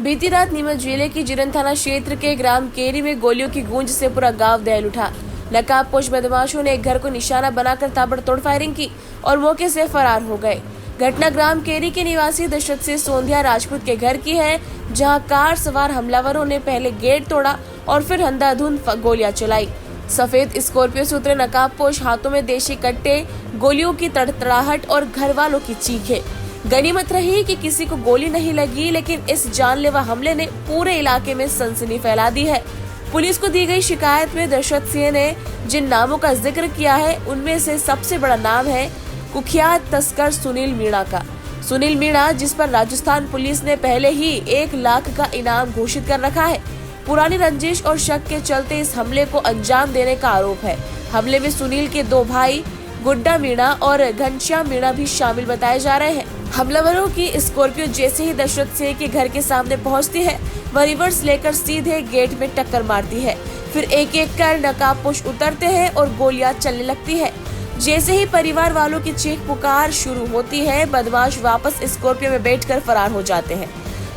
बीती रात नीमच जिले की जिरन थाना क्षेत्र के ग्राम केरी में गोलियों की गूंज से पूरा गांव दहल उठा। नकाबपोश बदमाशों ने एक घर को निशाना बनाकर ताबड़तोड़ फायरिंग की और मौके से फरार हो गए। घटना ग्राम केरी के निवासी दशरथ सिंह सोंधिया राजपूत के घर की है, जहां कार सवार हमलावरों ने पहले गेट तोड़ा और फिर अंधाधुंध गोलियां चलाई। सफेद स्कॉर्पियो से उतरे नकाबपोश हाथों में देशी कट्टे, गोलियों की तड़तड़ाहट और घर वालों की चीखें। गनीमत रही कि किसी को गोली नहीं लगी, लेकिन इस जानलेवा हमले ने पूरे इलाके में सनसनी फैला दी है। पुलिस को दी गई शिकायत में दशरथ सिंह ने जिन नामों का जिक्र किया है, उनमें से सबसे बड़ा नाम है कुख्यात तस्कर सुनील मीणा का। सुनील मीणा, जिस पर राजस्थान पुलिस ने पहले ही 1 लाख का इनाम घोषित कर रखा है। पुरानी रंजिश और शक के चलते इस हमले को अंजाम देने का आरोप है। हमले में सुनील के 2 भाई गुड्डा मीणा और घनश्याम मीणा भी शामिल बताए जा रहे हैं। हमलावरों की स्कॉर्पियो जैसे ही दशरथ सिंह के घर के सामने पहुंचती है, वह रिवर्स लेकर सीधे गेट में टक्कर मारती है। फिर एक एक कर नकाबपोश उतरते हैं और गोलियां चलने लगती है। जैसे ही परिवार वालों की चीख पुकार शुरू होती है, बदमाश वापस स्कॉर्पियो में बैठकर फरार हो जाते हैं।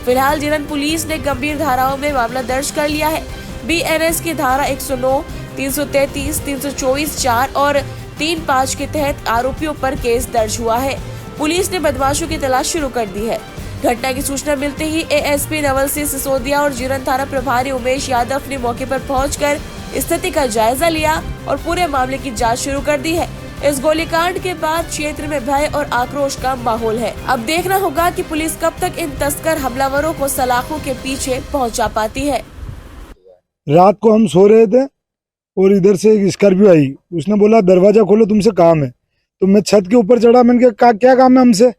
फिलहाल जिरन पुलिस ने गंभीर धाराओं में मामला दर्ज कर लिया है। BNS की धारा 109, 333, 324, 4 और 35 के तहत आरोपियों पर केस दर्ज हुआ है। पुलिस ने बदमाशों की तलाश शुरू कर दी है। घटना की सूचना मिलते ही ASP नवल सिंह सिसोदिया और जिरन थाना प्रभारी उमेश यादव ने मौके पर पहुंचकर स्थिति का जायजा लिया और पूरे मामले की जांच शुरू कर दी है। इस गोलीकांड के बाद क्षेत्र में भय और आक्रोश का माहौल है। अब देखना होगा कि पुलिस कब तक इन तस्कर हमलावरों को सलाखों के पीछे पहुंचा पाती है। रात को हम सो रहे थे और इधर से एक स्कॉर्पियो आई। उसने बोला दरवाजा खोलो, तुमसे काम है। तो मैं छत के ऊपर चढ़ा। मैंने कहा क्या काम है हमसे?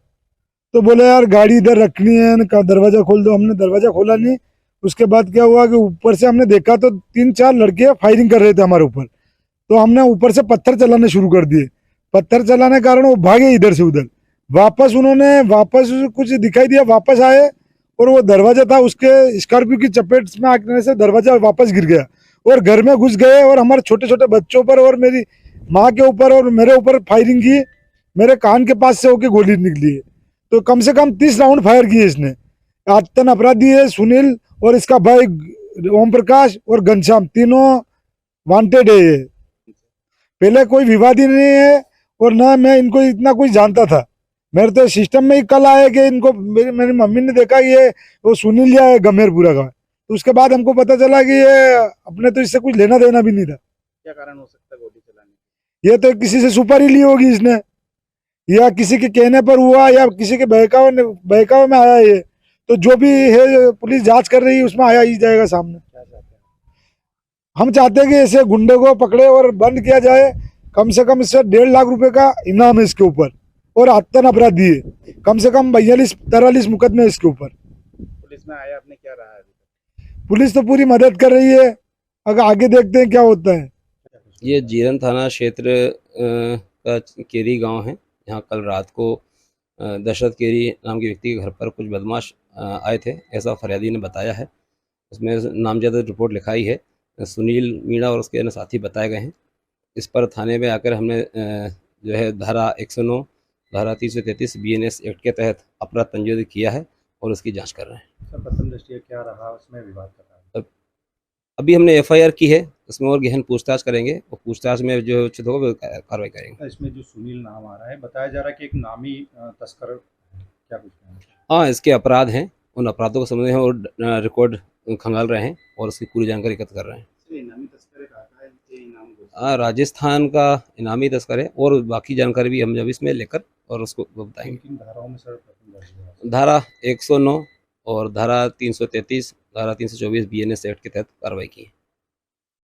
तो बोले यार गाड़ी इधर रखनी है, कहा दरवाजा खोल दो। हमने दरवाजा खोला नहीं। उसके बाद क्या हुआ कि ऊपर से हमने देखा तो 3-4 लड़के फायरिंग कर रहे थे हमारे ऊपर। तो हमने ऊपर से पत्थर चलाने शुरू कर दिए। पत्थर चलाने के कारण वो भागे इधर से उधर। वापस कुछ दिखाई दिया, वापस आए और वो दरवाजा था, उसके स्कॉर्पियो की चपेट में आने से दरवाजा वापस गिर गया और घर में घुस गए और हमारे छोटे छोटे बच्चों पर और मेरी माँ के ऊपर और मेरे ऊपर फायरिंग की। मेरे कान के पास से होके गोली निकली है। तो कम से कम 30 राउंड फायर किए इसने। आतंक अपराधी है सुनील और इसका भाई ओम प्रकाश और घनश्याम, तीनों वांटेड है। ये पहले कोई विवाद ही नहीं है और ना मैं इनको इतना कुछ जानता था। मेरे तो सिस्टम में ही कल आया कि इनको मेरी मम्मी ने देखा कि ये वो सुनील या गमेरपुरा का। तो उसके बाद हमको पता चला कि ये अपने तो इससे कुछ लेना देना भी नहीं था। क्या कारण हो सकता है गोली चलाने? ये तो किसी से सुपारी ली होगी इसने, या किसी के कहने पर हुआ, या किसी के बहकावे में आया ये। तो जो भी है पुलिस जांच कर रही है, उसमें आया ही जाएगा सामने। हम चाहते हैं कि ऐसे गुंडे को पकड़े और बंद किया जाए। कम से कम इससे 1.5 लाख रुपए का इनाम है इसके ऊपर और आतंक अपराधी है। कम से कम 42-43 मुकदमे इसके ऊपर। पुलिस में आया, आपने क्या रहा है? पुलिस तो पूरी मदद कर रही है। अगर आगे देखते हैं क्या होता है। ये जीरन थाना क्षेत्र का केरी गांव है। यहाँ कल रात को दशरथ केरी नाम के व्यक्ति के घर पर कुछ बदमाश आए थे, ऐसा फरियादी ने बताया है। उसमें नामजद रिपोर्ट लिखाई है। सुनील मीणा और उसके अन्य साथी बताए गए हैं। इस पर थाने में आकर हमने जो है धारा 109, धारा 333 BNS एक्ट के तहत अपराध पंजीबद्ध किया है और उसकी जांच कर रहे हैं। सर, प्रथम दृष्टया क्या रहा उसमें विवाद कर रहा है? अभी हमने FIR की है, उसमें और गहन पूछताछ करेंगे और पूछताछ में जो उचित होगा वो कार्रवाई करेंगे। इसमें जो सुनील नाम आ रहा है, बताया जा रहा है कि एक नामी तस्कर, क्या कुछ? हाँ, इसके अपराध हैं, उन अपराधों को समझ हैं और रिकॉर्ड खंगाल रहे हैं और उसकी पूरी जानकारी एकत्र कर रहे हैं। इनामी तस्कर कहा है, इनाम राजस्थान का इनामी तस्कर है और बाकी जानकारी भी हम जब इसमें लेकर और उसको बताएंगे। किन धाराओं में सर? धारा 109 और धारा 333, धारा 324 BNS एक्ट के तहत कार्रवाई की है।